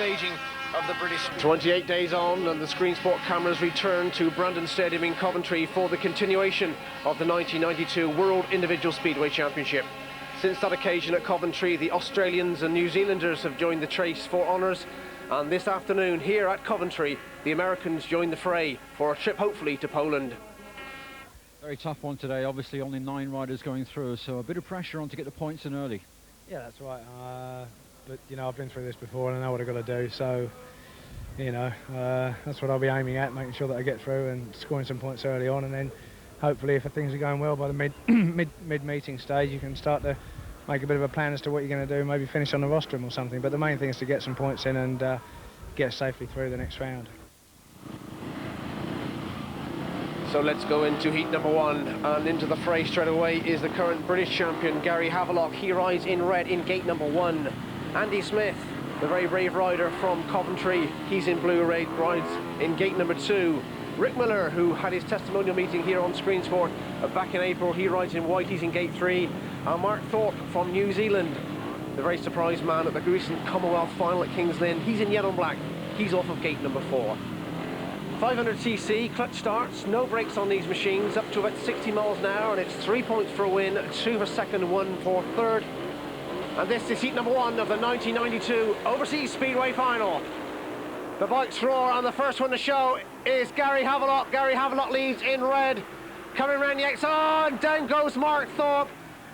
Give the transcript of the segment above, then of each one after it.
staging of the British. 28 days on, and the Screen Sport cameras return to Brandon Stadium in Coventry for the continuation of the 1992 World Individual Speedway Championship. Since that occasion at Coventry, the Australians and New Zealanders have joined the chase for honours, and this afternoon here at Coventry, the Americans join the fray for a trip hopefully to Poland. Very tough one today, obviously only 9 riders going through, so a bit of pressure on to get the points in early. Yeah, that's right. But, you know, I've been through this before and I know what I've got to do, so, you know, that's what I'll be aiming at, making sure that I get through and scoring some points early on, and then hopefully if things are going well by the mid-meeting stage, you can start to make a bit of a plan as to what you're going to do, maybe finish on the rostrum or something. But the main thing is to get some points in and get safely through the next round. So let's go into heat number 1, and into the fray straight away is the current British champion, Gary Havelock. He rides in red in gate number 1. Andy Smith, the very brave rider from Coventry, he's in blue, rides in gate number 2. Rick Miller, who had his testimonial meeting here on Screen Sport back in April, he rides in white, he's in gate 3. And Mark Thorpe from New Zealand, the very surprised man at the recent Commonwealth final at Kings Lynn, he's in yellow and black, he's off of gate number 4. 500cc, clutch starts, no brakes on these machines, up to about 60 miles an hour, and it's 3 points for a win, 2 for second, 1 for third. And this is heat number 1 of the 1992 Overseas Speedway final. The bikes roar, and the first one to show is Gary Havelock. Gary Havelock leads in red, coming round the outside, and down goes Mark Thorpe,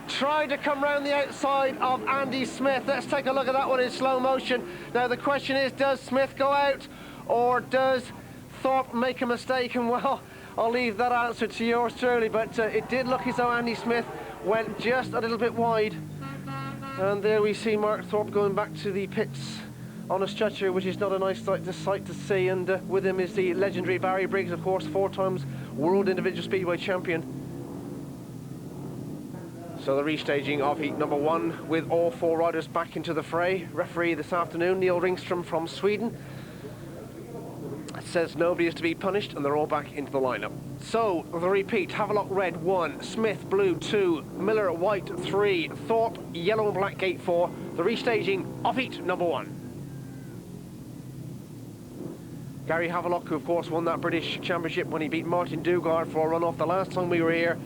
trying to come round the outside of Andy Smith. Let's take a look at that one in slow motion. Now the question is, does Smith go out, or does Thorpe make a mistake? And well, I'll leave that answer to yours truly, but it did look as though Andy Smith went just a little bit wide. And there we see Mark Thorpe going back to the pits on a stretcher, which is not a nice sight to see. And with him is the legendary Barry Briggs, of course, 4 times World Individual Speedway champion. So the restaging of heat number 1 with all 4 riders back into the fray. Referee this afternoon, Neil Ringstrom from Sweden, says nobody is to be punished, and they're all back into the lineup. So the repeat: Havelock red 1, Smith blue 2, Miller white 3, Thorpe yellow and black gate 4. The restaging of heat number 1. Gary Havelock, who of course won that British Championship when he beat Martin Dugard for a run-off the last time we were here,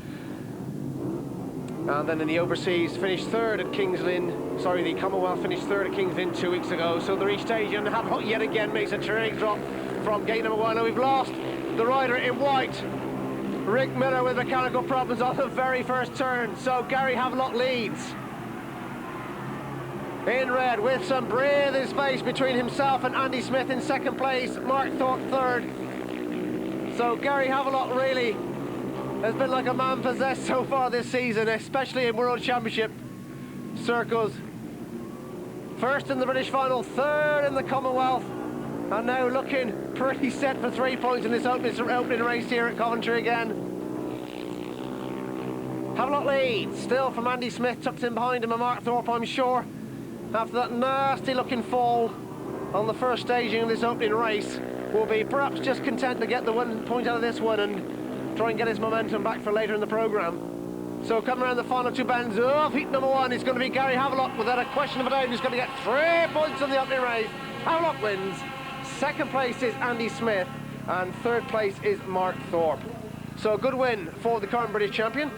and then in the Overseas finished 3rd at Kings Lynn. Sorry, the Commonwealth finished 3rd at Kings Lynn 2 weeks ago. So the restaging, and Havelock yet again makes a terrific drop from gate number 1, and we've lost the rider in white, Rick Miller, with mechanical problems on the very first turn. So Gary Havelock leads in red with some breathing space between himself and Andy Smith in 2nd place, Mark Thorpe 3rd. So Gary Havelock really has been like a man possessed so far this season, especially in World Championship circles. 1st in the British final, 3rd in the Commonwealth, and now looking pretty set for 3 points in this opening race here at Coventry again. Havelock leads, still from Andy Smith, tucked in behind him, and Mark Thorpe, I'm sure, after that nasty looking fall on the first staging of this opening race, will be perhaps just content to get the 1 point out of this one and try and get his momentum back for later in the programme. So coming around the final 2 bends of heat number 1 is going to be Gary Havelock, without a question of a doubt. He's going to get 3 points in the opening race. Havelock wins. 2nd place is Andy Smith, and 3rd place is Mark Thorpe. So a good win for the current British champion,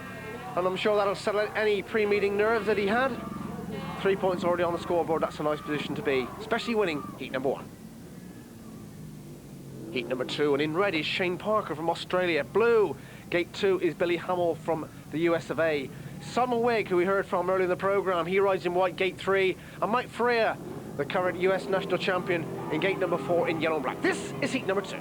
and I'm sure that'll settle any pre-meeting nerves that he had. 3 points already on the scoreboard. That's a nice position to be, especially winning heat number 1. Heat number 2, and in red is Shane Parker from Australia. Blue, gate 2, is Billy Hamill from the US of A. Simon Wigg, who we heard from earlier in the programme, he rides in white, gate 3. And Mike Freya, the current US national champion, in gate number 4 in yellow and black. This is heat number 2.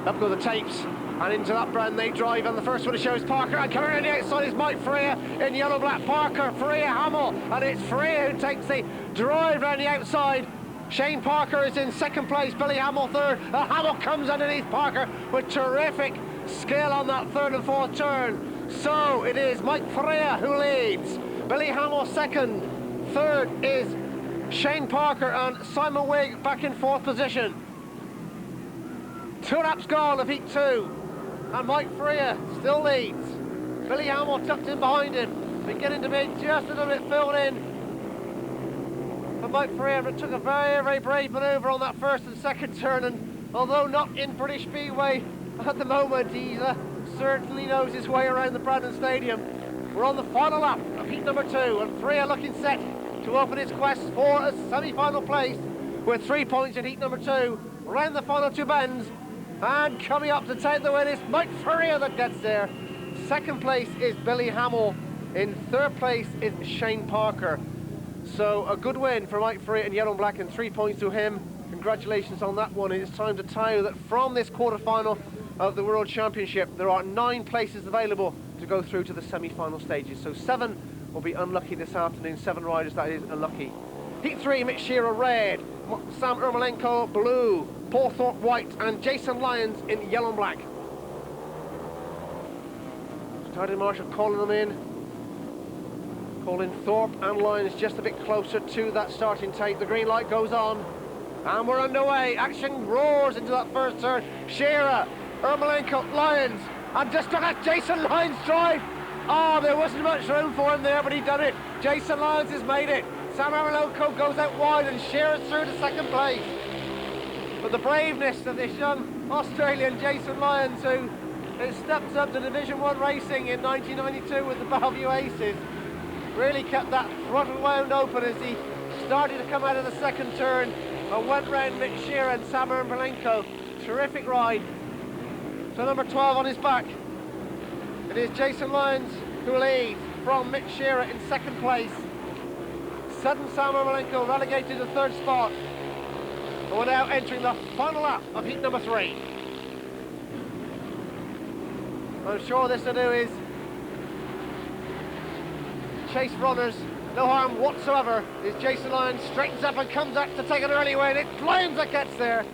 Up go the tapes, and into that brand they drive, and the first one to show is Parker, and coming around the outside is Mike Freya in yellow and black. Parker, Freya, Hamill, and it's Freya who takes the drive around the outside. Shane Parker is in 2nd place, Billy Hamill 3rd, and Hamill comes underneath Parker with terrific skill on that 3rd and 4th turn. So it is Mike Freya who leads, Billy Hamill 2nd, 3rd is Shane Parker, and Simon Wigg back in 4th position. 2 laps gone of heat 2, and Mike Freya still leads. Billy Hamill tucked in behind him, beginning to be just a little bit filled in. Mike Ferrier, but took a very, very brave manoeuvre on that first and second turn, and although not in British Speedway at the moment, he certainly knows his way around the Brandon Stadium. We're on the final lap of heat number 2, and Ferrier looking set to open his quest for a semi-final place with 3 points in heat number 2, around the final 2 bends, and coming up to take the win is Mike Ferrier that gets there. Second place is Billy Hamill. In third place is Shane Parker. So a good win for Mike Ferrier in yellow and black, and 3 points to him. Congratulations on that one. It's time to tell you that from this quarter-final of the World Championship, there are 9 places available to go through to the semi-final stages. So 7 will be unlucky this afternoon, 7 riders that is unlucky. Heat 3, Mitch SHIRRA red, Sam Ermolenko blue, Paul Thorpe white, and Jason Lyons in yellow and black. Starting marshal calling them in. Calling Thorpe and Lyons just a bit closer to that starting tape. The green light goes on, and we're underway. Action roars into that first turn. SHIRRA, Ermolenko, Lyons, and just look at Jason Lyons' drive. Oh, there wasn't much room for him there, but he done it. Jason Lyons has made it. Sam Ermolenko goes out wide, and SHIRRA's through to second place. But the braveness of this young Australian Jason Lyons, who stepped up to Division 1 racing in 1992 with the Bellevue Aces, really kept that throttle wound open as he started to come out of the second turn and went round Mitch SHIRRA and Sam Ermolenko. Terrific ride. So number 12 on his back. It is Jason Lyons who leads from Mitch SHIRRA in second place. Sudden Sam Ermolenko relegated to third spot. And we're now entering the final lap of heat number 3. I'm sure this to do is chase runners, no harm whatsoever. Is Jason Lyons straightens up and comes up to take an early win. It's Lyons that gets there.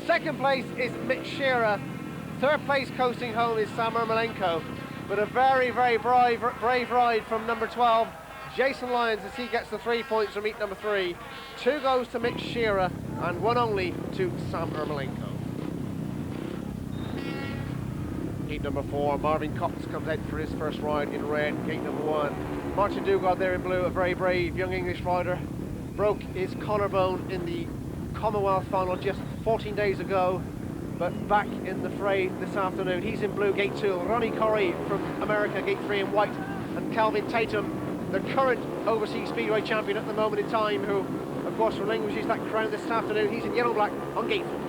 Second place is Mitch SHIRRA. Third place coasting home is Sam Ermolenko. But a very, very brave ride from number 12, Jason Lyons, as he gets the 3 points from heat number 3. 2 goes to Mitch SHIRRA and 1 only to Sam Ermolenko. Heat number 4, Marvin Cox comes out for his first ride in red, gate number 1. Martin DUGARD there in blue, a very brave young English rider. Broke his collarbone in the Commonwealth final just 14 days ago, but back in the fray this afternoon. He's in blue, gate 2. Ronnie CORREY from America, gate 3 in white, and Calvin Tatum, the current Overseas Speedway champion at the moment in time, who of course relinquishes that crown this afternoon. He's in yellow and black on gate 4.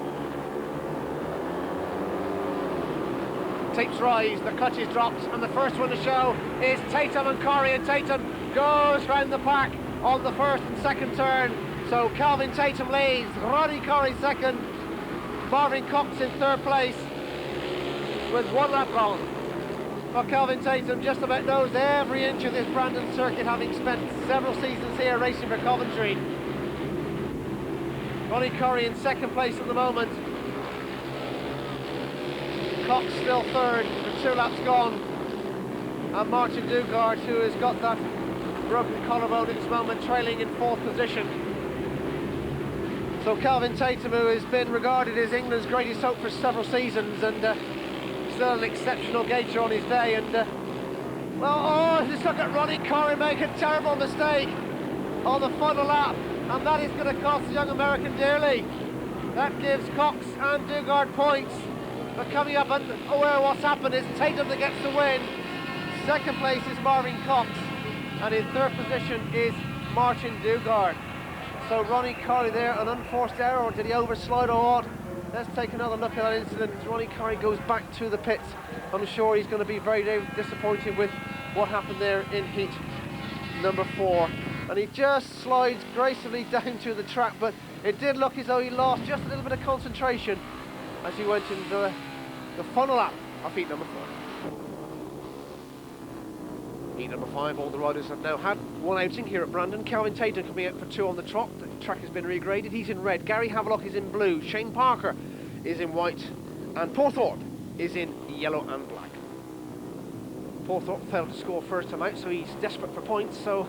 Tapes rise, the clutches drops, and the first one to show is Tatum and CORREY, and Tatum goes round the pack on the first and second turn. So Calvin Tatum leads, Ronnie CORREY second, Marvin Cox in third place with 1 lap gone. Well, Calvin Tatum just about knows every inch of this Brandon circuit, having spent several seasons here racing for Coventry. Ronnie CORREY in second place at the moment. Cox still third, with 2 laps gone. And Martin DUGARD, who has got that broken collarbone at this moment, trailing in 4th position. So Calvin Tatum, who has been regarded as England's greatest hope for several seasons, and still an exceptional gauger on his day. And well, just look at Ronnie CORREY make a terrible mistake on the final lap, and that is going to cost the young American dearly. That gives Cox and DUGARD points. But coming up and aware of what's happened is Tatum that gets the win. Second place is Marvin Cox, and in third position is Martin DUGARD. So Ronnie CORREY there, an unforced error, or did he overslide or what? Let's take another look at that incident. Ronnie CORREY goes back to the pits. I'm sure he's going to be very disappointed with what happened there in heat number 4. And he just slides gracefully down to the track, but it did look as though he lost just a little bit of concentration as he went into the final lap of heat number 4. Heat number 5, all the riders have now had one outing here at Brandon. Calvin Tatum coming out for 2 on the trot. The track has been regraded. He's in red. Gary Havelock is in blue. Shane Parker is in white. And Paul Thorpe is in yellow and black. Paul Thorpe failed to score first time out, so he's desperate for points. So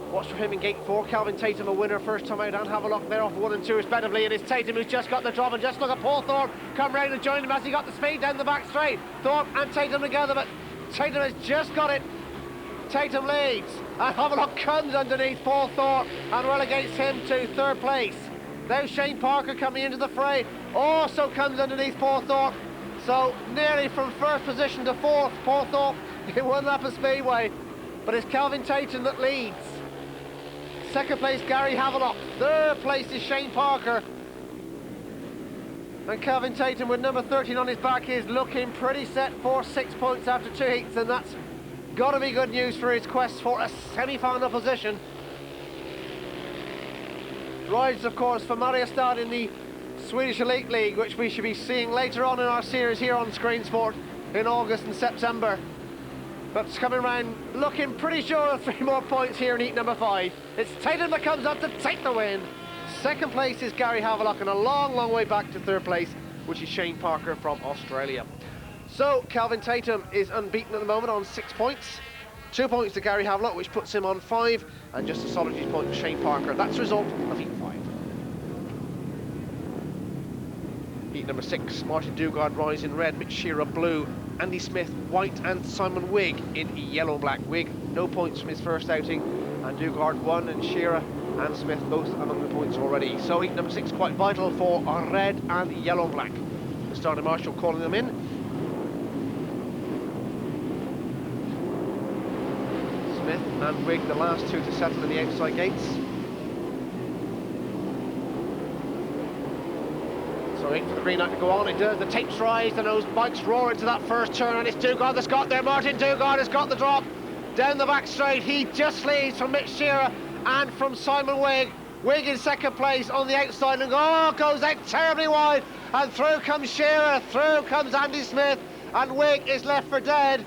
watch for him in gate 4. Calvin Tatum a winner first time out, and Havelock there off 1 and 2 respectively. And it's Tatum who's just got the drop, and just look at Paul Thorpe come round and join him as he got the speed down the back straight. Thorpe and Tatum together, but Tatum has just got it TATUM leads, and Havelock comes underneath Paul Thorpe and relegates him to 3rd place. Now Shane Parker coming into the fray, also comes underneath Paul Thorpe. So nearly from 1st position to 4th, Paul Thorpe in 1 lap of Speedway. But it's Kelvin TATUM that leads. 2nd place, Gary Havelock. 3rd place is Shane Parker. And Kelvin TATUM with number 13 on his back is looking pretty set for 6 points after 2 heats, and that's got to be good news for his quest for a semi-final position. Rides, of course, for Mariestad in the Swedish Elite League, which we should be seeing later on in our series here on Screen Sport in August and September. But it's coming around looking pretty sure of 3 more points here in heat number 5. It's TATUM that comes up to take the win. 2nd place is Gary Havelock, and a long, long way back to 3rd place, which is Shane Parker from Australia. So Kelvin TATUM is unbeaten at the moment on 6 points. 2 points to Gary Havelock, which puts him on 5, and just a solid point to Shane Parker. That's the result of heat 5. Heat number 6, Martin Dugard rides in red, Mitch SHIRRA blue, Andy Smith white, and Simon WIGG in yellow and black. WIGG no points from his first outing, and Dugard 1, and SHIRRA and Smith both among the points already. So heat number 6 quite vital for red and yellow and black. The starting marshal calling them in. Smith and WIGG the last 2 to settle in the outside gates. So waiting for the green light to go on. It does. The tapes rise and those bikes roar into that first turn, and it's Dugard that's got there. Martin Dugard has got the drop down the back straight. He just leads from Mitch SHIRRA and from Simon WIGG. WIGG in 2nd place on the outside, and goes out terribly wide, and through comes SHIRRA, through comes Andy Smith, and WIGG is left for dead.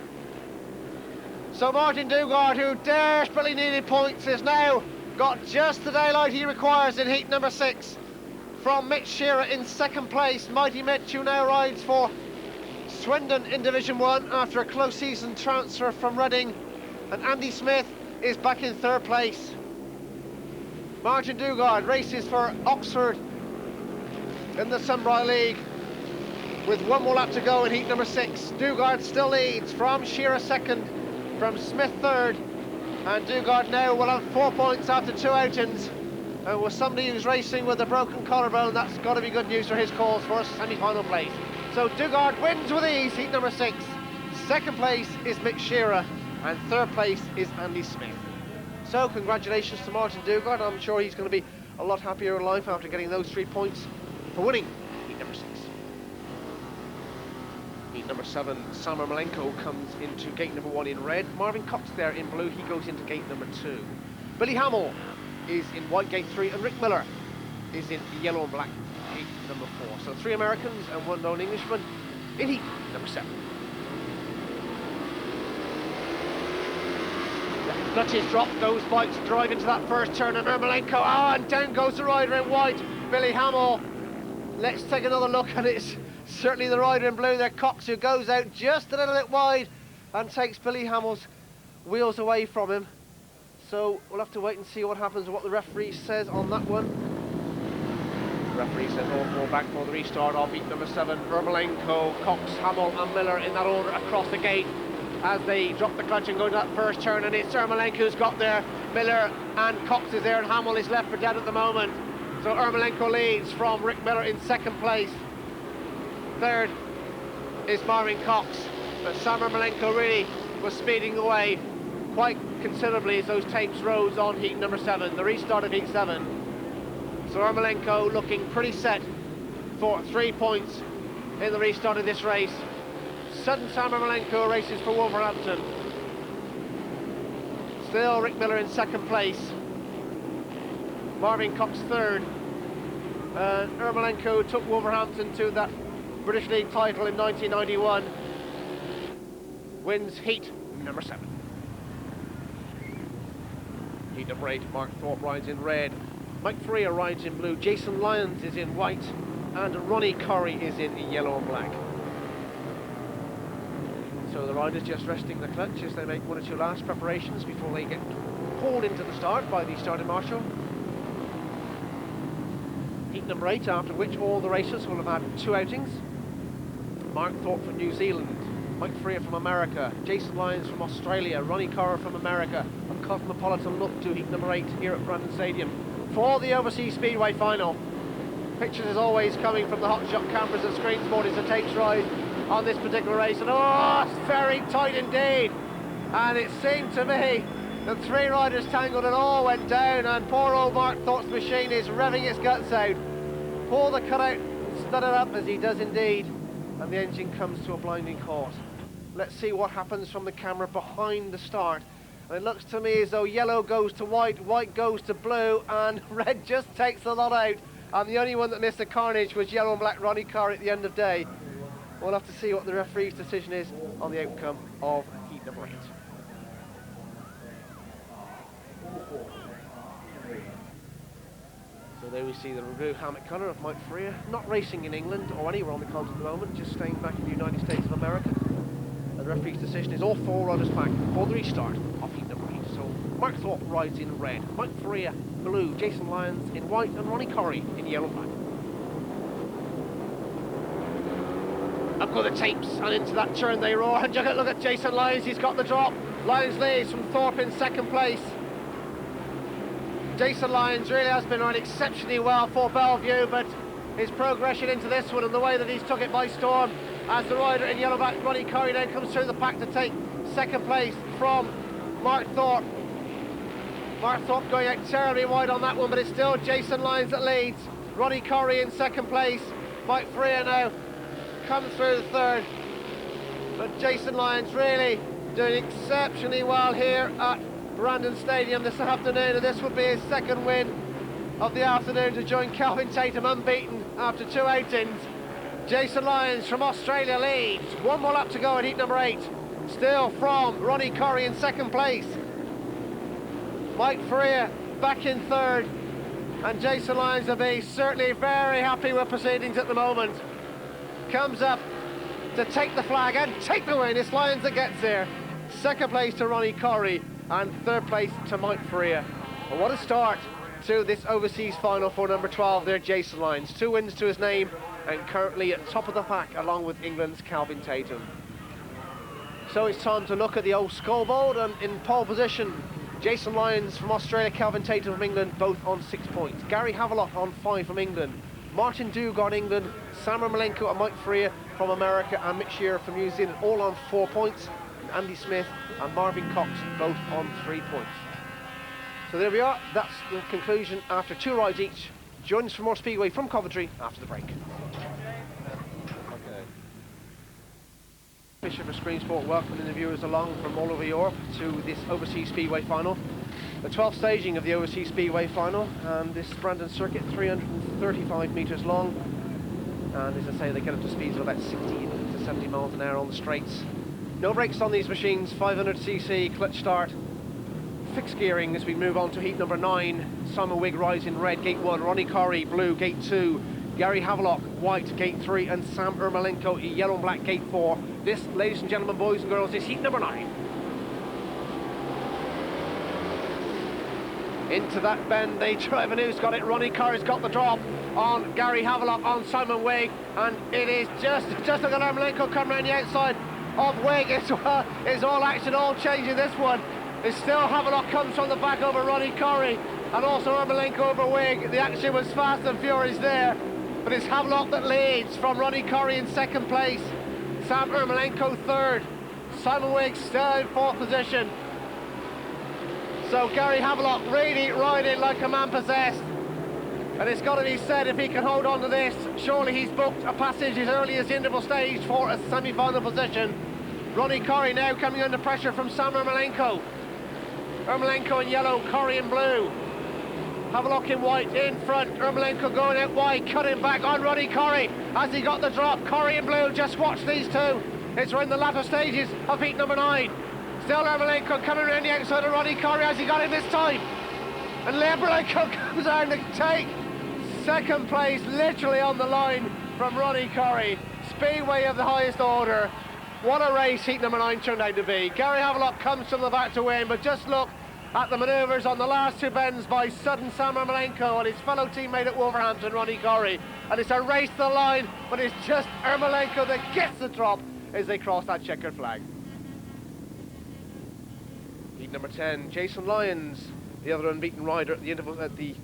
So Martin Dugard, who desperately needed points, has now got just the daylight he requires in heat number 6 from Mitch SHIRRA in 2nd place. Mighty Mitch, who now rides for Swindon in Division 1 after a close season transfer from Reading, and Andy Smith is back in 3rd place. Martin Dugard races for Oxford in the Sunbright League with 1 more lap to go in heat number 6. Dugard still leads from SHIRRA 2nd, from Smith 3rd, and Dugard now will have 4 points after 2 outings. And with somebody who's racing with a broken collarbone, that's got to be good news for his cause for a semi-final place. So Dugard wins with ease heat number 6. 2nd place is Mitch SHIRRA, and 3rd place is Andy Smith. So congratulations to Martin Dugard. I'm sure he's going to be a lot happier in life after getting those 3 points for winning heat number 6. Heat number 7, Samar Malenko comes into gate number 1 in red. Marvin Cox there in blue, he goes into gate number 2. Billy HAMILL is in white gate 3, and Rick Miller is in yellow and black gate number 4. So 3 Americans and 1 lone Englishman in heat number 7. Clutches drop, those bikes drive into that first turn, and Ermolenko, and down goes the rider in white, Billy HAMILL. Let's take another look, and it's certainly the rider in blue there, Cox, who goes out just a little bit wide and takes Billy HAMILL's wheels away from him. So we'll have to wait and see what happens and what the referee says on that one. The referee says all 4 back for the restart of heat number 7. Ermolenko, Cox, HAMILL and Miller in that order across the gate as they drop the clutch and go to that first turn, and it's Ermolenko who's got there. Miller and Cox is there, and HAMILL is left for dead at the moment. So Ermolenko leads from Rick Miller in 2nd place. 3rd is Marvin Cox, but Sam Ermolenko really was speeding away quite considerably as those tapes rose on heat number 7, the restart of heat 7. So Ermolenko looking pretty set for 3 points in the restart of this race. Sudden Sam Ermolenko races for Wolverhampton. Still Rick Miller in 2nd place. Marvin Cox 3rd. Ermolenko took Wolverhampton to that British League title in 1991. Wins heat number 7. Heat number 8, Mark Thorpe rides in red. Mike Freer rides in blue. Jason Lyons is in white. And Ronnie Correy is in yellow and black. So the riders just resting the clutch as they make 1 or 2 last preparations before they get pulled into the start by the starting marshal. Heat number 8, after which all the racers will have had 2 outings. Mark Thorpe from New Zealand Mike Freer from America, Jason Lyons from Australia, Ronnie CORREY from America. A cosmopolitan look to heat number 8 here at Brandon Stadium for the Overseas Speedway final. Pictures as always coming from the hotshot cameras and screen sporters that takes ride on this particular race. And oh, it's very tight indeed. And it seemed to me that 3 riders tangled and all went down, and poor old Mark Thorpe's machine is revving its guts out. Pull the cutout, stud it up as he does indeed, and the engine comes to a blinding halt. Let's see what happens from the camera behind the start. And it looks to me as though yellow goes to white, white goes to blue, and red just takes the lot out. And the only one that missed the carnage was yellow and black Ronnie CORREY at the end of day. We'll have to see what the referee's decision is on the outcome of heat number 8. So there we see the blue helmet colour of Mike Freer, not racing in England or anywhere on the continent at the moment, just staying back in the United States of America. And the referee's decision is all 4 riders back for the restart of heat number 8. So Mark Thorpe rides in red, Mike Freer blue, Jason Lyons in white, and Ronnie CORREY in yellow and black. Up go the tapes, and into that turn they roar, and look at Jason Lyons, he's got the drop. Lyons leads from Thorpe in second place. Jason Lyons really has been running exceptionally well for Bellevue, but his progression into this one and the way that he's took it by storm as the rider in yellow back Ronnie CORREY now comes through the pack to take second place from Mark Thorpe. Mark Thorpe going out terribly wide on that one, but it's still Jason Lyons that leads. Ronnie CORREY in second place. Mike Freer now comes through the third. But Jason Lyons really doing exceptionally well here at Brandon Stadium this afternoon, and this would be his second win of the afternoon to join Kelvin Tatum unbeaten after 2 outings. Jason Lyons from Australia leads. 1 more lap to go at heat number 8. Still from Ronnie CORREY in second place. Mike Freer back in third, and Jason Lyons will be certainly very happy with proceedings at the moment. Comes up to take the flag and take the win. It's Lyons that gets there. Second place to Ronnie CORREY and third place to Mike Freer. Well, what a start to this overseas final for number 12 there, Jason Lyons. 2 wins to his name and currently at top of the pack along with England's Kelvin Tatum. So it's time to look at the old scoreboard, and in pole position Jason Lyons from Australia, Kelvin Tatum from England, both on 6 points. Gary Havelock on 5 from England. Martin DUGARD, England. Sam Ermolenko and Mike Freer from America, and Mitch SHIRRA from New Zealand, all on 4 points. Andy Smith and Marvin Cox both on 3 points. So there we are, that's the conclusion after 2 rides each. Join us for more Speedway from Coventry after the break. Okay. Fisher for Screen Sport welcoming the viewers along from all over Europe to this Overseas Speedway final. The 12th staging of the Overseas Speedway final, and this Brandon circuit, 335 metres long. And as I say, they get up to speeds of about 60 to 70 miles an hour on the straights. No brakes on these machines, 500cc, clutch start, fixed gearing as we move on to heat number 9. Simon WIGG rides in red, gate 1, Ronnie CORREY, blue, gate 2, Gary Havelock, white, gate 3, and Sam Ermolenko, yellow and black, gate 4. This, ladies and gentlemen, boys and girls, is heat number 9. Into that bend, they drive, and who's got it? Ronnie CORREY's got the drop on Gary Havelock, on Simon WIGG, and it is just look at Ermolenko come around the outside of WIGG. It's all action, all changing this one. It's still Havelock comes from the back over Ronnie CORREY, and also Ermolenko over WIGG. The action was fast and furious there, but it's Havelock that leads from Ronnie CORREY in second place. Sam Ermolenko third. Simon WIGG still in fourth position. So Gary Havelock really riding like a man possessed. And it's got to be said, if he can hold on to this, surely he's booked a passage as early as the interval stage for a semi-final position. Ronnie CORREY now coming under pressure from Sam Ermolenko. Ermolenko in yellow, CORREY in blue. Havelock in white in front. Ermolenko going out wide, cutting back on Ronnie CORREY as he got the drop. CORREY in blue, just watch these two. It's in the latter stages of heat number 9. Still Ermolenko coming around the outside of Ronnie CORREY as he got in this time. And Ermolenko comes down to take second place, literally on the line from Ronnie CORREY. Speedway of the highest order. What a race heat number 9 turned out to be. Gary Havelock comes from the back to win, but just look at the manoeuvres on the last 2 bends by sudden Sam Ermolenko and his fellow teammate at Wolverhampton, Ronnie CORREY. And it's a race to the line, but it's just Ermolenko that gets the drop. as they cross that checkered flag. Heat number 10, Jason Lyons, the other unbeaten rider at the interval at the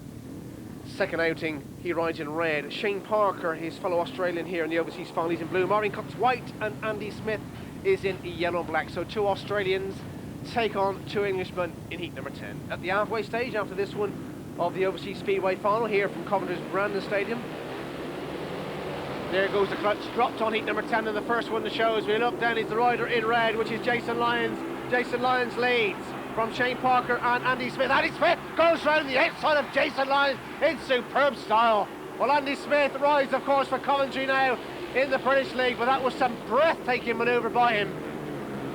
second outing. He rides in red. Shane Parker, his fellow Australian here in the Overseas final, he's in blue. Marvin Cox white, and Andy Smith is in yellow and black. So 2 Australians take on 2 Englishmen in heat number 10. At the halfway stage after this one of the Overseas Speedway final here from Coventry's Brandon Stadium. There goes the clutch, dropped on heat number 10 in the first one to show. As we look down, is the rider in red, which is Jason Lyons. Jason Lyons leads from Shane Parker and Andy Smith. Andy Smith goes round the outside of Jason Lyons in superb style. Well, Andy Smith rides, of course, for Coventry now in the British League, but that was some breathtaking manoeuvre by him.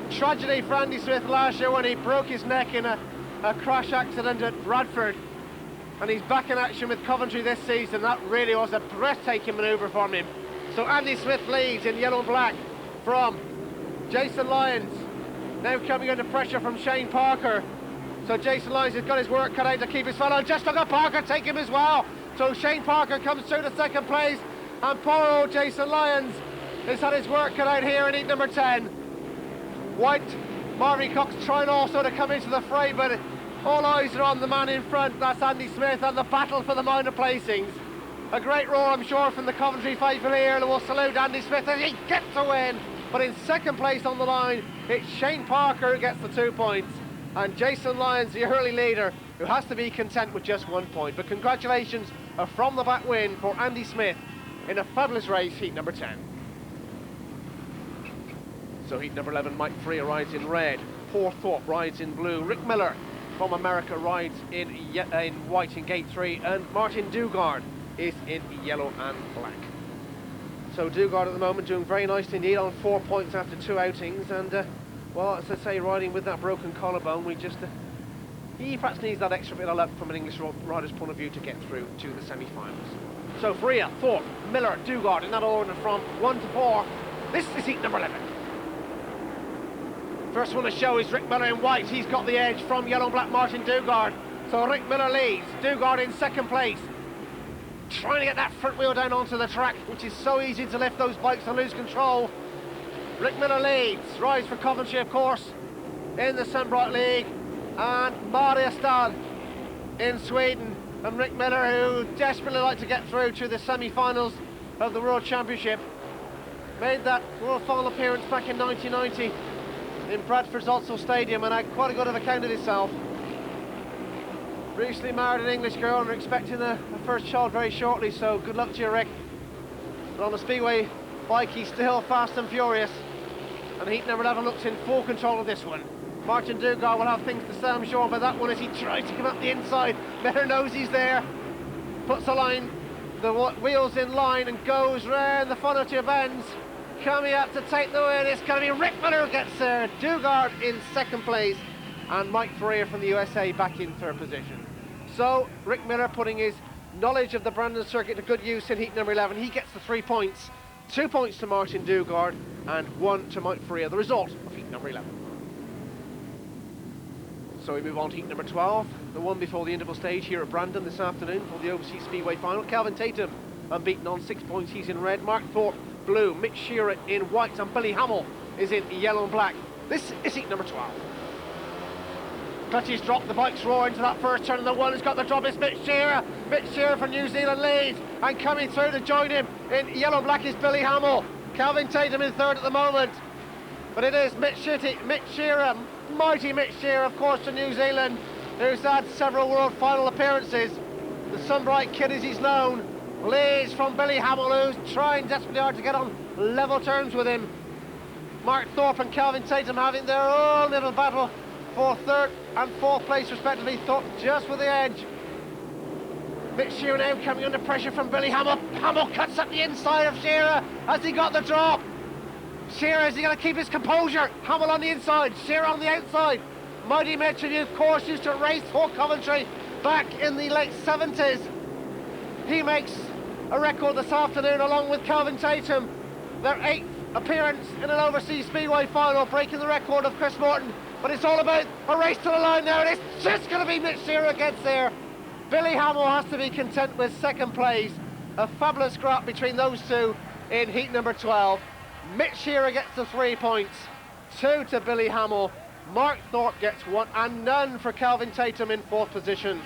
Tragedy for Andy Smith last year when he broke his neck in a crash accident at Bradford. And he's back in action with Coventry this season. That really was a breathtaking manoeuvre from him. So Andy Smith leads in yellow and black from Jason Lyons. Now coming under pressure from Shane Parker. So Jason Lyons has got his work cut out to keep his fellow. Just look at Parker take him as well. So Shane Parker comes through to second place. And poor old Jason Lyons has had his work cut out here in heat number 10. White, Marvin Cox trying also to come into the fray, but all eyes are on the man in front. That's Andy Smith, and the battle for the minor placings. A great roar, I'm sure, from the Coventry faithful here, and we'll salute Andy Smith as he gets a win. But in second place on the line, it's Shane Parker who gets the 2 points, and Jason Lyons, the early leader, who has to be content with just 1 point. But congratulations, a from the back win for Andy Smith in a fabulous race, heat number 10. So heat number 11, Mike Freer rides in red, Paul Thorpe rides in blue, Rick Miller from America rides in white in gate 3, and Martin DUGARD is in yellow and black. So DUGARD at the moment doing very nicely indeed on 4 points after 2 outings, and well, as I say, riding with that broken collarbone, he perhaps needs that extra bit of luck from an English rider's point of view to get through to the semi-finals. So Freer, Thorpe, Miller, DUGARD in that order from 1 to 4. This is heat number 11. First one to show is Rick Miller in white. He's got the edge from yellow and black Martin DUGARD. So Rick Miller leads, DUGARD in second place. Trying to get that front wheel down onto the track, which is so easy to lift those bikes and lose control. Rick Miller leads, rides for Coventry, of course, in the Sunbright League. And Mariestad in Sweden. And Rick Miller, who desperately like to get through to the semi-finals of the World Championship. Made that World Final appearance back in 1990 in Bradford's Otzel Stadium and had quite a good of account of himself. Recently married an English girl and are expecting a first child very shortly, so good luck to you, Rick. But on the Speedway bike, he's still fast and furious. And heat number 11 looks in full control of this one. Martin DUGARD will have things to say, I'm sure, about that one as he tries to come up the inside. Miller knows he's there. Puts the wheels in line and goes round the funnel to bends. Coming out to take the win, it's going to be Rick Miller who gets there. DUGARD in second place, and Mike Freer from the USA back in third position. So Rick Miller putting his knowledge of the Brandon circuit to good use in heat number 11. He gets the 3 points. 2 points to Martin DUGARD and 1 to Mike Freer, the result of heat number 11. So we move on to heat number 12, the one before the interval stage here at Brandon this afternoon for the Overseas Speedway final. Kelvin Tatum unbeaten on 6 points, he's in red. Mark Thorpe, blue. Mitch SHIRRA in white, and Billy Hamill is in yellow and black. This is heat number 12. Clutches drop, the bikes roar into that first turn, and the one who's got the drop is Mitch SHIRRA. Mitch SHIRRA from New Zealand leads, and coming through to join him in yellow and black is Billy Hamill. Kelvin Tatum in third at the moment, but it is Mitch SHIRRA, mighty Mitch SHIRRA, of course, from New Zealand, who's had several world final appearances. The Sunbright Kid, as he's known, leads from Billy Hamill, who's trying desperately hard to get on level terms with him. Mark Thorpe and Kelvin Tatum having their own little battle for third and fourth place respectively. Thorpe just with the edge. Mitch SHIRRA now coming under pressure from Billy Hamill. Hamill cuts up the inside of SHIRRA. Has he got the drop? SHIRRA, is he going to keep his composure? Hamill on the inside, SHIRRA on the outside. Mighty Mitch, who of course used to race for Coventry back in the late 70s. He makes a record this afternoon along with Kelvin Tatum. Their 8th appearance in an Overseas Speedway final, breaking the record of Chris Morton. But it's all about a race to the line now, and it's just going to be Mitch SHIRRA gets there. Billy Hamill has to be content with second place. A fabulous scrap between those two in heat number 12. Mitch SHIRRA gets the 3 points, 2 to Billy Hamill. Mark Thorpe gets 1, and none for Kelvin Tatum in 4th position.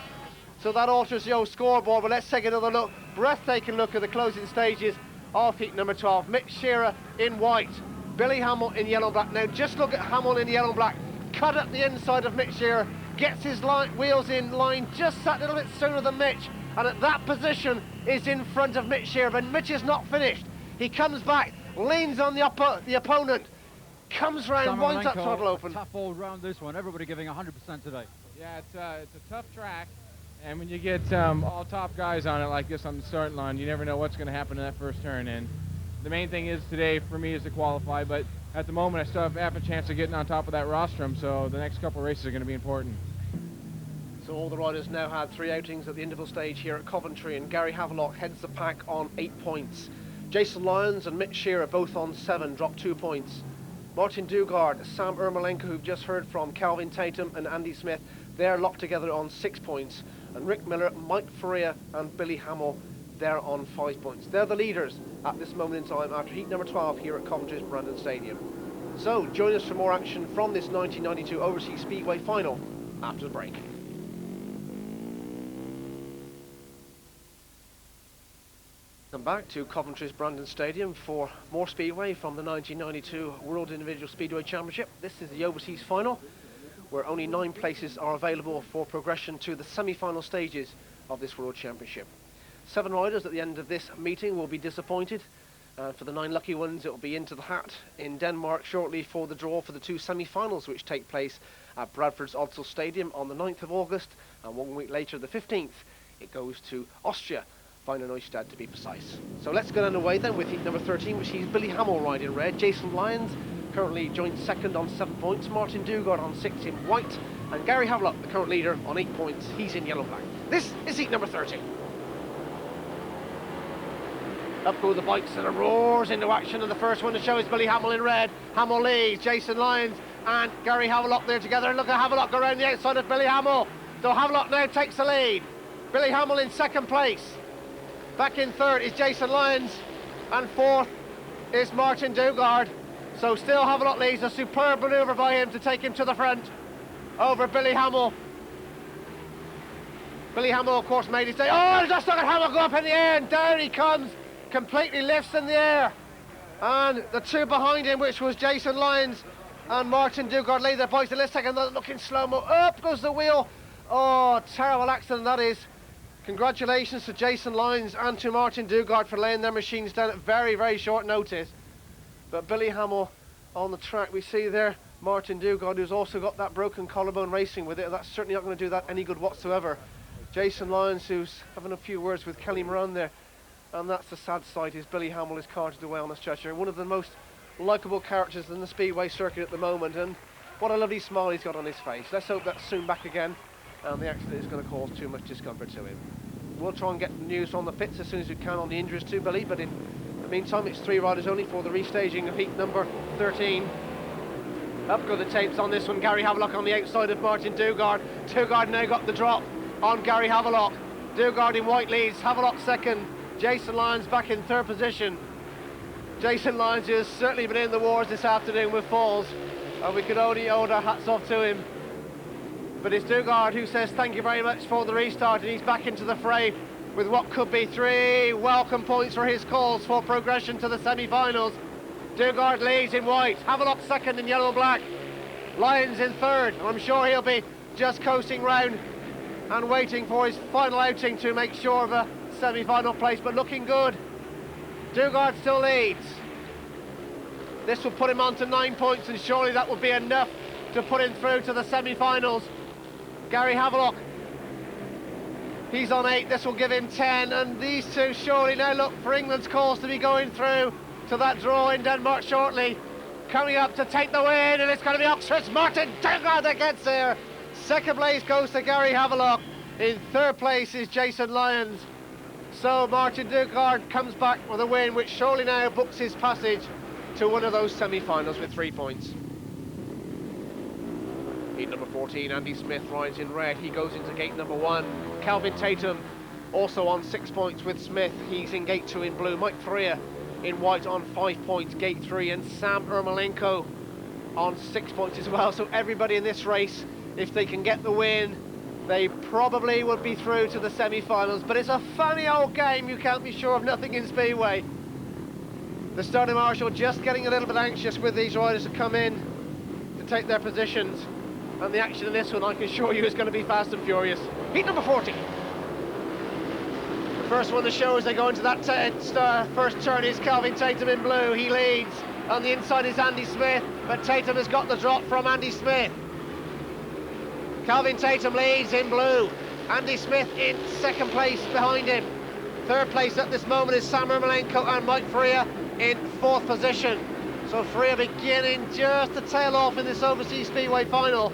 So that alters the old scoreboard, but let's take another look, breathtaking look at the closing stages of heat number 12. Mitch SHIRRA in white, Billy Hamill in yellow and black. Now just look at Hamill in yellow and black, cut at the inside of Mitch SHIRRA, gets his wheels in line just that little bit sooner than Mitch, and at that position is in front of Mitch SHIRRA, but Mitch is not finished. He comes back, leans on the opponent, comes round, winds up throttle open. Tough old round this one, everybody giving 100% today. Yeah, it's a tough track, and when you get all top guys on it like this on the starting line, you never know what's going to happen in that first turn. And the main thing is today for me is to qualify, but at the moment I still have a chance of getting on top of that rostrum, so the next couple of races are going to be important. So all the riders now had 3 outings at the interval stage here at Coventry, and Gary Havelock heads the pack on 8 points. Jason Lyons and Mitch SHIRRA both on 7, drop 2 points. Martin Dugard, Sam Ermolenko, who've just heard from, Kelvin Tatum and Andy Smith, they're locked together on 6 points. And Rick Miller, Mike Ferreira and Billy Hamill, they're on 5 points. They're the leaders at this moment in time after heat number 12 here at Coventry's Brandon Stadium. So join us for more action from this 1992 Overseas Speedway final after the break. Welcome back to Coventry's Brandon Stadium for more Speedway from the 1992 World Individual Speedway Championship. This is the Overseas final, where only 9 places are available for progression to the semi-final stages of this World Championship. 7 riders at the end of this meeting will be disappointed. For the 9 lucky ones, it will be into the hat in Denmark shortly for the draw for the 2 semi-finals, which take place at Bradford's Odsel Stadium on the 9th of August, and 1 week later, the 15th, it goes to Austria, Neustadt to be precise. So let's get underway then with heat number 13, which sees Billy Hamill ride in red, Jason Lyons currently joint 2nd on 7 points, Martin Dugard on 6 in white, and Gary Havelock, the current leader, on 8 points. He's in yellow black. This is heat number 13. Up go the bikes and it roars into action, and the first one to show is Billy Hamill in red. Hamill leads, Jason Lyons and Gary Havelock there together, and look at Havelock around the outside of Billy Hamill. So Havelock now takes the lead. Billy Hamill in 2nd place. Back in 3rd is Jason Lyons, and 4th is Martin Dugard. So still Havelock leads, a superb manoeuvre by him to take him to the front over Billy Hamill. Billy Hamill, of course, made his day. Oh, just look at Hamill go up in the air, and down he comes, completely lifts in the air. And the 2 behind him, which was Jason Lyons and Martin Dugard, lay their bikes. And let's take another look in slow-mo. Up goes the wheel. Oh, terrible accident that is. Congratulations to Jason Lyons and to Martin Dugard for laying their machines down at very, very short notice. But Billy Hamill on the track, we see there Martin Dugard, who's also got that broken collarbone racing with it. That's certainly not going to do that any good whatsoever. Jason Lyons, who's having a few words with Kelly Moran there. And that's the sad side, is Billy Hamill is carted away on a stretcher. One of the most likeable characters in the Speedway circuit at the moment. And what a lovely smile he's got on his face. Let's hope that's soon back again, and the accident is going to cause too much discomfort to him. We'll try and get news on the pits as soon as we can on the injuries to Billy, but in the meantime it's 3 riders only for the restaging of heat number 13. Up go the tapes on this one. Gary Havelock on the outside of Martin Dugard. Dugard now got the drop on Gary Havelock. Dugard in white leads, Havelock 2nd, Jason Lyons back in 3rd position. Jason Lyons has certainly been in the wars this afternoon with falls, and we could only hold our hats off to him. But it's Dugard who says thank you very much for the restart, and he's back into the fray with what could be 3 welcome points for his cause for progression to the semi-finals. Dugard leads in white, Havelock 2nd in yellow and black, Lyons in 3rd, and I'm sure he'll be just coasting round and waiting for his final outing to make sure of a semi-final place, but looking good. Dugard still leads. This will put him on to 9 points, and surely that will be enough to put him through to the semi-finals. Gary Havelock, he's on 8, this will give him 10, and these 2 surely now look for England's cause to be going through to that draw in Denmark shortly. Coming up to take the win, and it's going to be Oxford's Martin Dugard that gets there. 2nd place goes to Gary Havelock. In 3rd place is Jason Lyons. So Martin Dugard comes back with a win, which surely now books his passage to one of those semi-finals with 3 points. Heat number 14, Andy Smith rides in red. He goes into gate number 1. Kelvin Tatum also on 6 points with Smith. He's in gate 2 in blue. Mike Ferreira in white on 5 points, gate 3, and Sam Ermolenko on 6 points as well. So everybody in this race, if they can get the win, they probably would be through to the semi-finals. But it's a funny old game, you can't be sure of nothing in Speedway. The starting marshal just getting a little bit anxious with these riders to come in to take their positions. And the action in this one, I can assure you, is going to be fast and furious. Heat number 40. The first one to show as they go into that first turn is Kelvin Tatum in blue. He leads. On the inside is Andy Smith, but Tatum has got the drop from Andy Smith. Kelvin Tatum leads in blue. Andy Smith in second place behind him. Third place at this moment is Sam Ermolenko and Mike Freya in fourth position. So Freya beginning just to tail off in this Overseas Speedway final.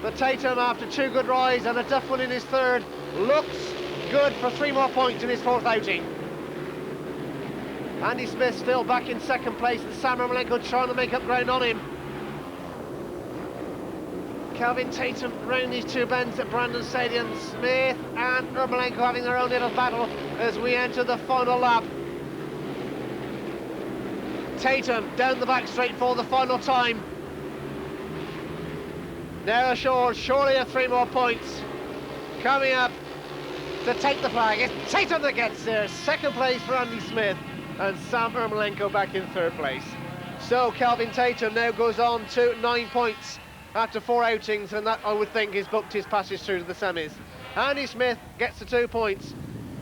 But Tatum, after 2 good rides and a duff one in his third, looks good for 3 more points in his fourth outing. Andy Smith still back in second place, and Sam Ermolenko trying to make up ground on him. Kelvin Tatum round these 2 bends at Brandon Stadium. Smith and Ermolenko having their own little battle as we enter the final lap. Tatum down the back straight for the final time. Now assured, surely of 3 more points. Coming up to take the flag, it's Tatum that gets there. Second place for Andy Smith, and Sam Ermolenko back in third place. So Kelvin Tatum now goes on to 9 points after 4 outings, and that, I would think, has booked his passage through to the semis. Andy Smith gets the 2 points.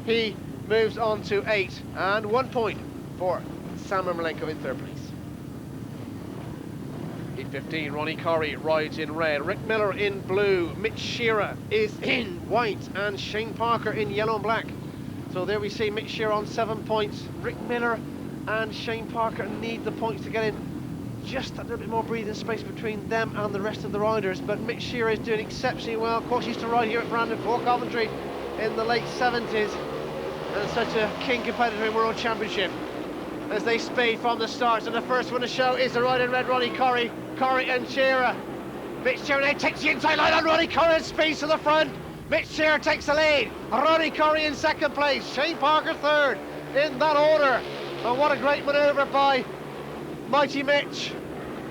He moves on to 8, and 1 point for Sam Ermolenko in third place. Heat 15, Ronnie Correy rides in red, Rick Miller in blue, Mitch SHIRRA is in white, and Shane Parker in yellow and black. So there we see Mitch SHIRRA on 7 points. Rick Miller and Shane Parker need the points to get in. Just a little bit more breathing space between them and the rest of the riders, but Mitch SHIRRA is doing exceptionally well. Of course, he used to ride here at Brandon for Coventry in the late 70s, and such a keen competitor in World Championship. As they speed from the start, and the first one to show is the rider in red, Ronnie Correy. Correy and SHIRRA. Mitch SHIRRA now takes the inside line on Ronnie Correy and speeds to the front. Mitch SHIRRA takes the lead. Ronnie Correy in second place. Shane Parker third, in that order. And what a great manoeuvre by mighty Mitch,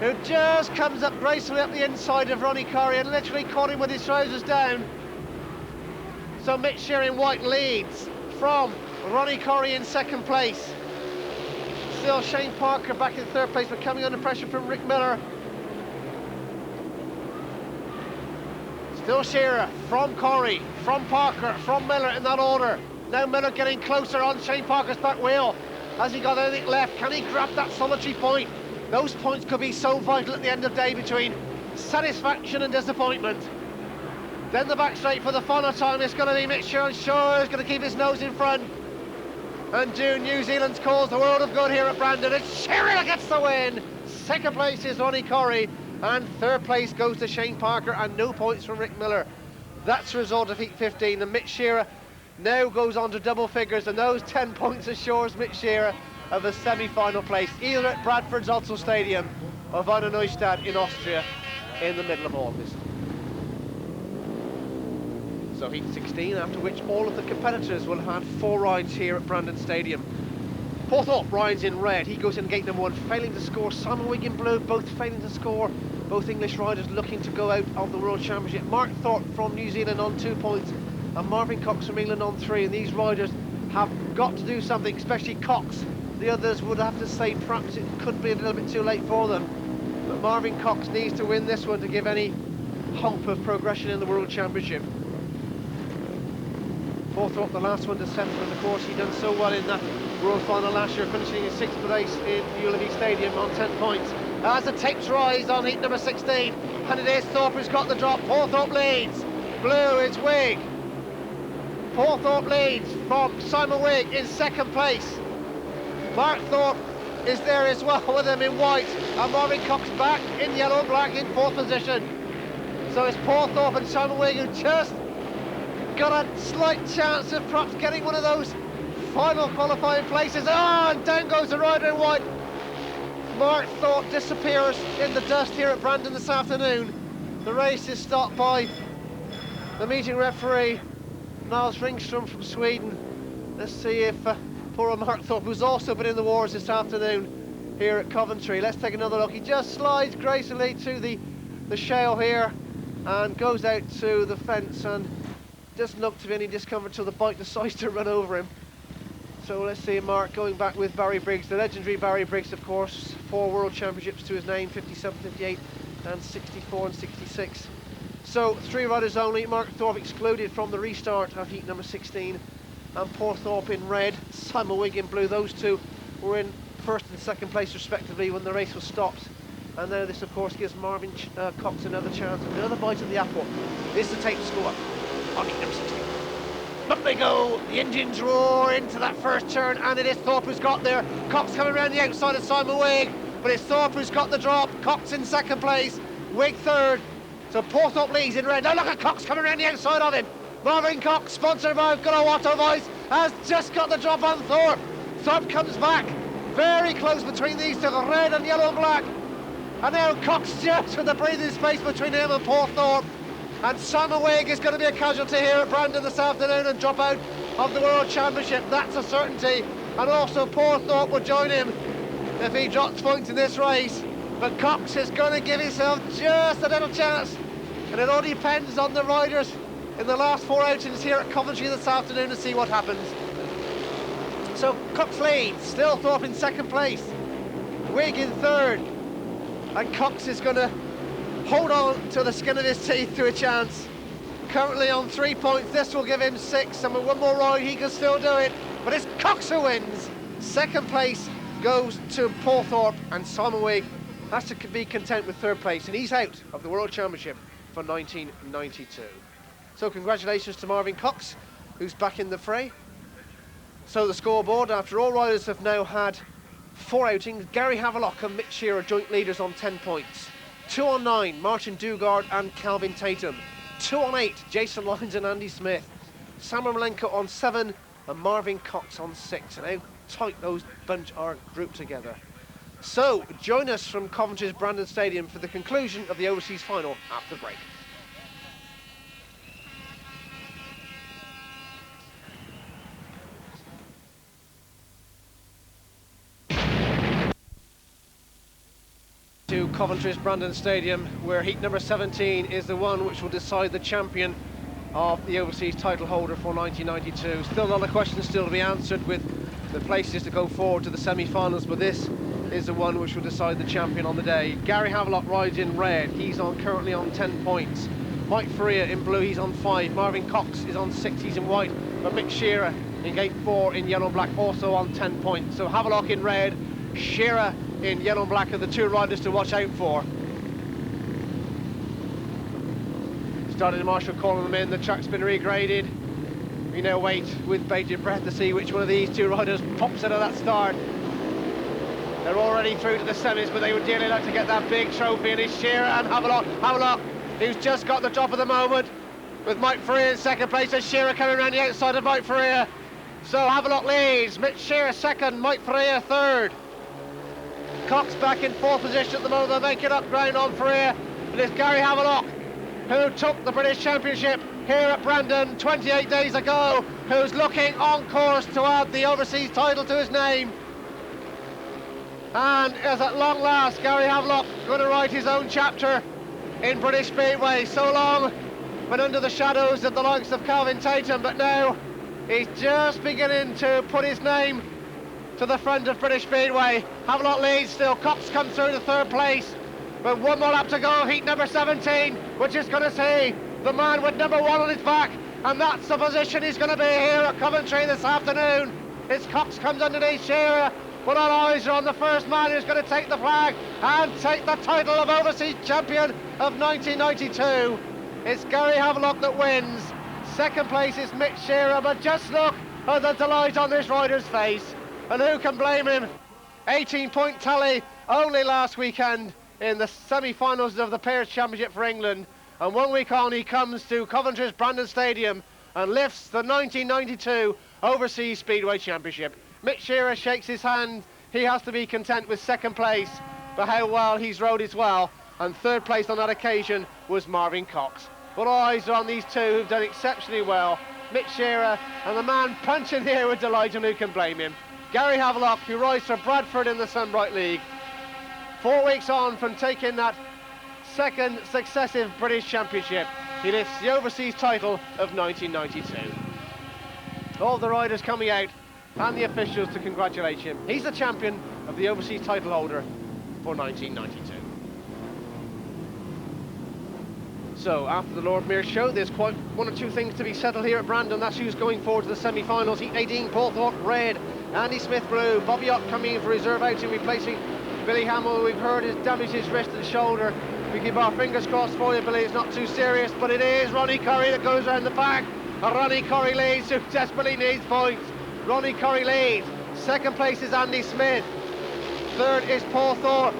who just comes up gracefully up the inside of Ronnie Correy and literally caught him with his trousers down. So Mitch SHIRRA in white leads from Ronnie Correy in second place. Still Shane Parker back in third place, but coming under pressure from Rick Miller. Still SHIRRA from Correy, from Parker, from Miller in that order. Now Miller getting closer on Shane Parker's back wheel. Has he got anything left? Can he grab that solitary point? Those points could be so vital at the end of the day between satisfaction and disappointment. Then the back straight for the final time. It's going to be Mitch SHIRRA, and SHIRRA is going to keep his nose in front and do New Zealand's cause the world of good here at Brandon. And SHIRRA gets the win. Second place is Ronnie Correy, and third place goes to Shane Parker, and no points from Rick Miller. That's the result of Heat 15, and Mitch SHIRRA now goes on to double figures, and those 10 points assures Mitch SHIRRA of a semi-final place, either at Bradford's Otzel Stadium or Wiener Neustadt in Austria in the middle of August. So Heat 16, after which all of the competitors will have 4 rides here at Brandon Stadium. THORPE rides in red, he goes in gate number 1, failing to score. Simon Wigg in blue, both failing to score. Both English riders looking to go out of the World Championship. Mark Thorpe from New Zealand on 2 points, and Marvin Cox from England on 3, and these riders have got to do something, especially Cox. The others would have to say perhaps it could be a little bit too late for them, but Marvin Cox needs to win this one to give any hope of progression in the World Championship. Thorpe, the last one to settle, and of course he done so well in that World Final last year, finishing in 6th place in Ullevi Stadium on 10 points. As the tapes rise on heat number 16, and it is Thorpe who's got the drop. Paul Thorpe leads. Blue is Wigg. Paul Thorpe leads from Simon Wigg in second place. Mark Thorpe is there as well with him in white, and Marvin Cox back in yellow and black in fourth position. So it's Paul Thorpe and Simon Wigg who just got a slight chance of perhaps getting one of those final qualifying places. And down goes the rider in white. Mark Thorpe disappears in the dust here at Brandon this afternoon. The race is stopped by the meeting referee, Niels Ringström from Sweden. Let's see if poor Mark Thorpe, who's also been in the wars this afternoon here at Coventry. Let's take another look. He just slides gracefully to the shale here and goes out to the fence and doesn't look to be any discomfort till the bike decides to run over him. So let's see Mark going back with Barry Briggs, the legendary Barry Briggs, of course. 4 World Championships to his name, 57, 58 and 64 and 66. So 3 riders only. Mark Thorpe excluded from the restart of heat number 16, and Porthorpe in red, Simon Wigg in blue. Those two were in first and second place respectively when the race was stopped. And now this of course gives Marvin Cox another chance, another bite at the apple. Is to take the score on heat number 16. Up they go, the engines roar into that first turn, and it is Thorpe who's got there. Cox coming around the outside of Simon Wigg, but it's Thorpe who's got the drop. Cox in second place, Wigg third. So Porthorpe leads in red. Now look at Cox coming around the outside of him. Marvin Cox, sponsored by Good Auto Voice, has just got the drop on Thorpe. Thorpe comes back, very close between these two, red and yellow and black. And now Cox just with the breathing space between him and Porthorpe. And Simon Wigg is going to be a casualty here at Brandon this afternoon and drop out of the World Championship. That's a certainty. And also Porthorpe will join him if he drops points in this race. But Cox is going to give himself just a little chance. And it all depends on the riders in the last 4 outings here at Coventry this afternoon to see what happens. So Cox leads, still Thorpe in second place, Wigg in third. And Cox is going to hold on to the skin of his teeth to a chance. Currently on 3 points, this will give him 6, and with one more ride he can still do it. But it's Cox who wins. Second place goes to Porthorpe, and Simon Wigg has to be content with third place, and he's out of the World Championship for 1992. So congratulations to Marvin Cox, who's back in the fray. So the scoreboard, after all riders have now had 4 outings, Gary Havelock and Mitch SHIRRA joint leaders on 10 points. 2 on 9, Martin DUGARD and Calvin Tatum. 2 on 8, Jason Lyons and Andy Smith. Samuel Malenko on 7 and Marvin Cox on 6. And how tight those bunch are grouped together. So join us from Coventry's Brandon Stadium for the conclusion of the Overseas final after the break. To Coventry's Brandon Stadium, where heat number 17 is the one which will decide the champion of the Overseas title holder for 1992. Still a lot of questions still to be answered with the places to go forward to the semi-finals, but this is the one which will decide the champion on the day. Gary Havelock rides in red, he's currently on 10 points. Mike Freer in blue, he's on 5. Marvin Cox is on 6, he's in white. But Mitch SHIRRA in gate 4 in yellow and black, also on 10 points. So Havelock in red, SHIRRA in yellow and black are the 2 riders to watch out for. Starting Marshall calling them in, the track's been regraded. We now wait with bated breath to see which one of these 2 riders pops out of that start. They're already through to the semis, but they would dearly like to get that big trophy, and it's SHIRRA and Havelock, who's just got the drop of the moment, with Mike Freer in second place, and SHIRRA coming around the outside of Mike Freer. So Havelock leads, Mitch SHIRRA second, Mike Freer third. Cox back in 4th position at the moment, they're making up ground on Freer. And it's Gary Havelock, who took the British Championship here at Brandon 28 days ago, who's looking on course to add the Overseas title to his name. And as at long last, Gary Havelock going to write his own chapter in British Speedway. So long been under the shadows of the likes of Calvin Tatum, but now he's just beginning to put his name to the front of British Speedway. Havelock leads still, Cox comes through to 3rd place, but 1 more lap to go, heat number 17, which is going to see the man with number 1 on his back, and that's the position he's going to be here at Coventry this afternoon. It's Cox comes underneath SHIRRA, but all eyes are on the first man who's going to take the flag and take the title of Overseas Champion of 1992. It's Gary Havelock that wins. 2nd place is Mitch SHIRRA, but just look at the delight on this rider's face. And who can blame him? 18-point tally only last weekend in the semi-finals of the Pairs Championship for England. And 1 week on, he comes to Coventry's Brandon Stadium and lifts the 1992 Overseas Speedway Championship. Mitch SHIRRA shakes his hand. He has to be content with 2nd place for how well he's rode as well. And 3rd place on that occasion was Marvin Cox. But all eyes are on these 2 who've done exceptionally well. Mitch SHIRRA and the man punching here with delight, and who can blame him? Gary Havelock, who rides for Bradford in the Sunbright League. 4 weeks on from taking that second successive British Championship, he lifts the overseas title of 1992. All the riders coming out and the officials to congratulate him. He's the champion of the overseas title holder for 1992. So after the Lord Mayor show, there's quite one or two things to be settled here at Brandon. That's who's going forward to the semi-finals. Heat 18, Paul Thorpe red, Andy Smith blue, Bobby Ott coming in for reserve outing, replacing Billy Hamill. We've heard he's damaged his wrist and shoulder. We keep our fingers crossed for you, Billy. It's not too serious, but it is Ronnie Correy that goes around the back. Ronnie Correy leads, who desperately needs points. Ronnie Correy leads. Second place is Andy Smith. Third is Paul Thorpe.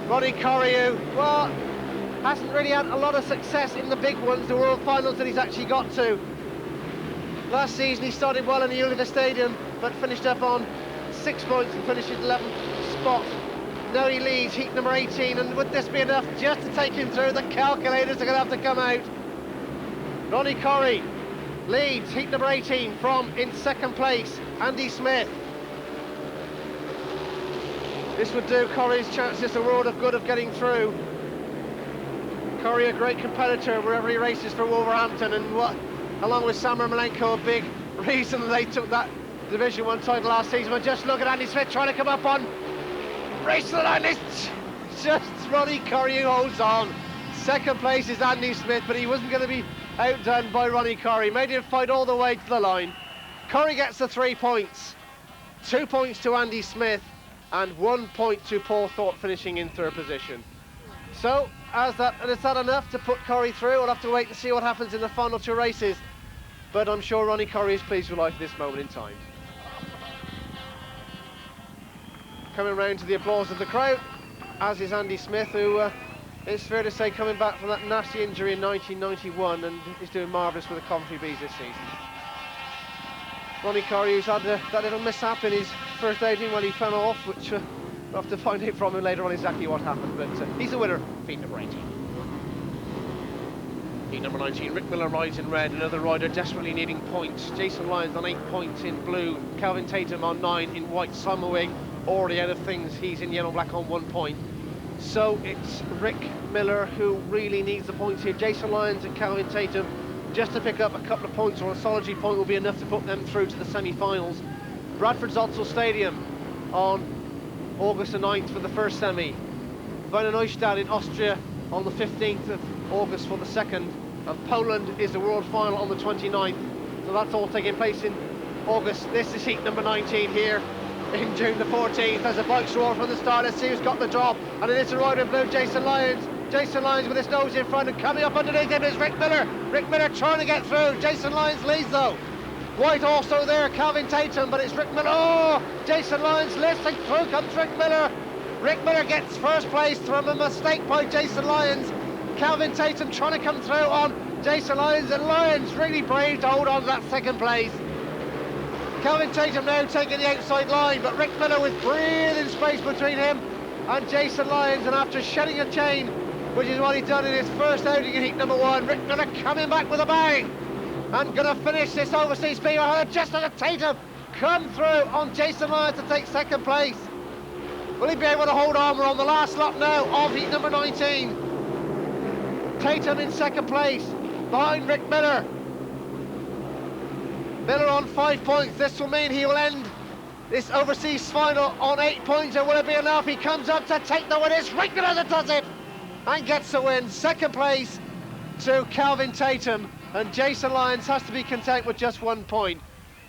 Ronnie Correy, who, well, hasn't really had a lot of success in the big ones, the World Finals that he's actually got to. Last season he started well in the Ulster Stadium, but finished up on 6 points and finished his 11th spot. Now he leads heat number 18, and would this be enough just to take him through? The calculators are going to have to come out. Ronnie Correy leads heat number 18 from, in second place, Andy Smith. This would do Correy's chances a world of good of getting through. Correy, a great competitor wherever he races for Wolverhampton, and what, along with Sam Ermolenko, a big reason they took that Division 1 title last season. But just look at Andy Smith trying to come up on race to the line. It's just Ronnie Correy who holds on. Second place is Andy Smith, but he wasn't going to be outdone by Ronnie Correy. Made him fight all the way to the line. Correy gets the 3 points. 2 points to Andy Smith and 1 point to Paul Thorpe, finishing in third position. So, is that enough to put Correy through? We'll have to wait and see what happens in the final 2 races. But I'm sure Ronnie Correy is pleased with life at this moment in time. Coming round to the applause of the crowd, as is Andy Smith, who it's fair to say coming back from that nasty injury in 1991 and is doing marvellous with the Coventry Bees this season. Ronnie Correy, who's had that little mishap in his first outing when he fell off, which we'll have to find out from him later on exactly what happened, but he's the winner, heat number 18. Heat number 19, Rick Miller rides in red, another rider desperately needing points. Jason Lyons on 8 points in blue, Calvin Tatum on 9 in white. Simon Wigg already out of things, he's in yellow-black on 1 point. So it's Rick Miller who really needs the points here. Jason Lyons and Calvin Tatum, just to pick up a couple of points, or a solitary point will be enough to put them through to the semi-finals. Bradford Zotzel Stadium on August the 9th for the first semi. Wiener Neustadt in Austria on the 15th of August for the second. And Poland is the world final on the 29th. So that's all taking place in August. This is heat number 19 here in June the 14th. As the bikes roar from the start, let's see who's got the drop. And it is the rider in blue, Jason Lyons. Jason Lyons with his nose in front, and coming up underneath him is Rick Miller. Rick Miller trying to get through. Jason Lyons leads though. White also there, Calvin Tatum, but it's Rick Miller. Oh, Jason Lyons lifting through comes Rick Miller. Rick Miller gets first place from a mistake by Jason Lyons. Calvin Tatum trying to come through on Jason Lyons, and Lyons really brave to hold on to that second place. Calvin Tatum now taking the outside line, but Rick Miller with breathing space between him and Jason Lyons, and after shedding a chain, which is what he's done in his first outing in heat number 1, Rick Miller coming back with a bang and going to finish this overseas Speedway. Just as Tatum come through on Jason Lyons to take second place. Will he be able to hold on? We're on the last lap now of heat number 19. Tatum in second place, behind Rick Miller. Miller on 5 points. This will mean he will end this overseas final on 8 points. And will it be enough? He comes up to take the win. It's Rick Miller that does it and gets the win. Second place to Calvin Tatum, and Jason Lyons has to be content with just 1 point.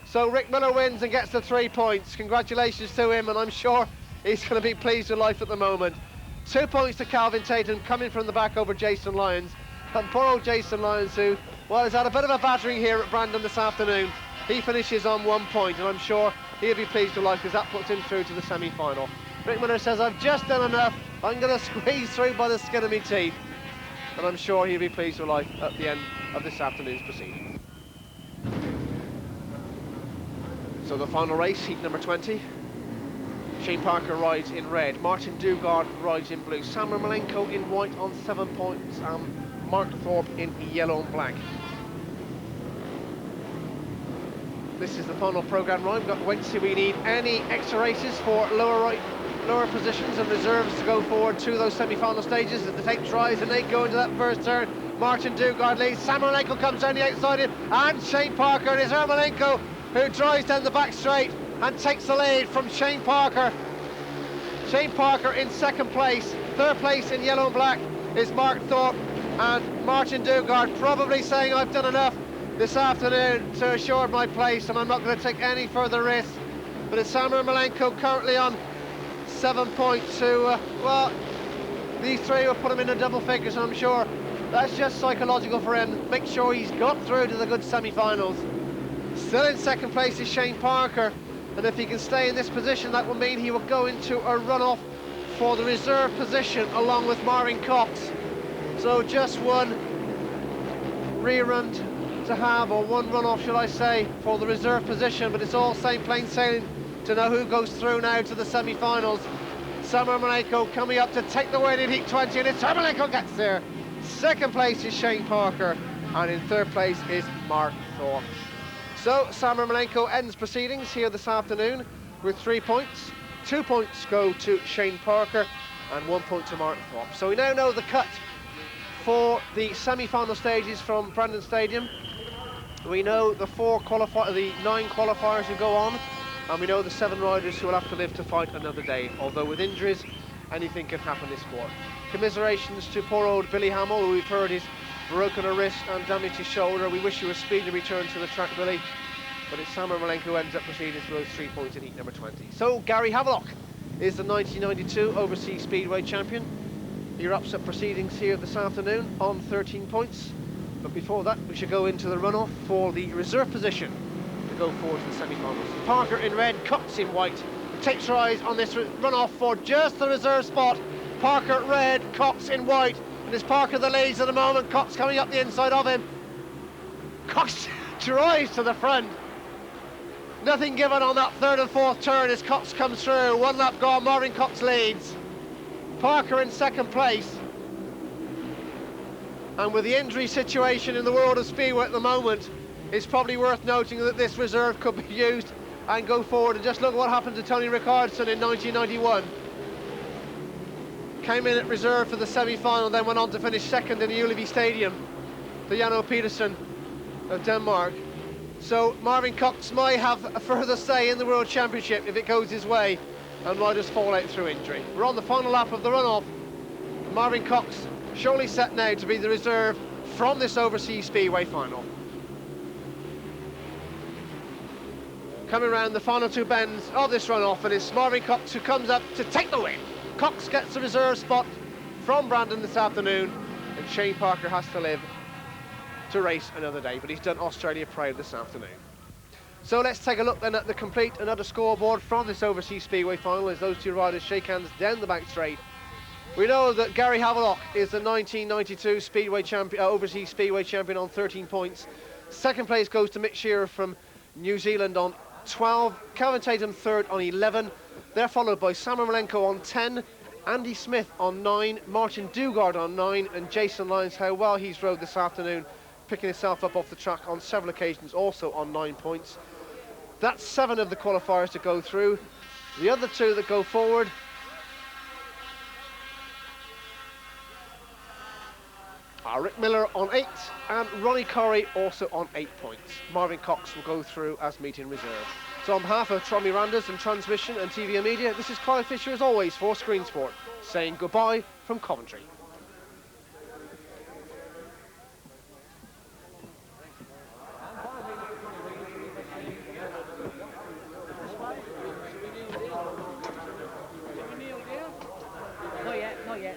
So Rick Miller wins and gets the 3 points. Congratulations to him, and I'm sure he's going to be pleased with life at the moment. 2 points to Calvin Tatum, coming from the back over Jason Lyons. And poor old Jason Lyons, who, well, has had a bit of a battering here at Brandon this afternoon. He finishes on 1 point, and I'm sure he'll be pleased with life because that puts him through to the semi-final. Rick Miller says, I've just done enough. I'm going to squeeze through by the skin of my teeth. And I'm sure he'll be pleased with life at the end of this afternoon's proceedings. So the final race, heat number 20. Shane Parker rides in red, Martin DUGARD rides in blue, Sam Ermolenko in white on 7 points, Mark Thorpe in yellow and black. this is the final programme now. We've got to wait to see if we need any extra races for lower positions and reserves to go forward to those semi-final stages. As the tapes rise and they go into that first turn, Martin DUGARD leads. Sam Ermolenko comes down the outside and Shane Parker. It is Ermolenko who drives down the back straight and takes the lead from Shane Parker. Shane Parker in second place. Third place in yellow and black is Mark Thorpe, and Martin DUGARD probably saying, I've done enough this afternoon to assure my place and I'm not going to take any further risks. But it's Sam Ermolenko currently on 7 points, who, well, these three will put him in the double figures, and I'm sure that's just psychological for him. Make sure he's got through to the good semi-finals. Still in second place is Shane Parker, and if he can stay in this position, that will mean he will go into a runoff for the reserve position along with Marvin Cox. So just one rerun to have, or one runoff, should I say, for the reserve position, but it's all same plain sailing to know who goes through now to the semi-finals. Sam Ermolenko coming up to take the win in Heat 20, and it's Ermolenko gets there. Second place is Shane Parker, and in third place is Mark Thorpe. So Sam Ermolenko ends proceedings here this afternoon with 3 points. 2 points go to Shane Parker and 1 point to Mark Thorpe. So we now know the cut for the semi-final stages from Brandon Stadium. We know the 9 qualifiers who go on, and we know the 7 riders who will have to live to fight another day. Although with injuries, anything can happen this sport. Commiserations to poor old Billy Hamill, who we've heard is broken a wrist and damaged his shoulder. We wish you a speedy return to the track, Billy. But it's Sam Ermolenko who ends up proceeding for those 3 points in heat number 20. So Gary Havelock is the 1992 Overseas Speedway champion. He wraps up proceedings here this afternoon on 13 points. But before that, we should go into the runoff for the reserve position to go forward to the semi-finals. Parker in red, Cox in white. Takes her eyes on this runoff for just the reserve spot. Parker red, Cox in white. And it's Parker the leads at the moment. Cox coming up the inside of him. Cox drives to the front. Nothing given on that third and fourth turn as Cox comes through. 1 lap gone, Marvin Cox leads. Parker in second place. And with the injury situation in the world of Speedway at the moment, it's probably worth noting that this reserve could be used and go forward. And just look at what happened to Tony Rickardson in 1991. Came in at reserve for the semi-final, then went on to finish second in the Ullevi Stadium, the Janno Pedersen of Denmark. So Marvin Cox might have a further say in the World Championship if it goes his way and might just fall out through injury. We're on the final lap of the runoff. Marvin Cox surely set now to be the reserve from this Overseas Speedway final. Coming around the final 2 bends of this runoff, and it's Marvin Cox who comes up to take the win. Cox gets the reserve spot from Brandon this afternoon, and Shane Parker has to live to race another day, but he's done Australia proud this afternoon. So let's take a look then at the complete and utter scoreboard from this Overseas Speedway final as those 2 riders shake hands down the back straight. We know that Gary Havelock is the 1992 Speedway champion, Overseas Speedway champion on 13 points. Second place goes to Mitch SHIRRA from New Zealand on 12. Calvin Tatum third on 11. They're followed by Sam Ermolenko on 10, Andy Smith on 9, Martin DUGARD on 9, and Jason Lyons, how well he's rode this afternoon, picking himself up off the track on several occasions, also on 9 points. That's 7 of the qualifiers to go through. The other 2 that go forward are Rick Miller on 8 and Ronnie CORREY also on 8 points. Marvin Cox will go through as meeting reserve. So on behalf of Tommy Randers and Transmission and TV Media, this is Clive Fisher as always for Screen Sport, saying goodbye from Coventry. Not yet.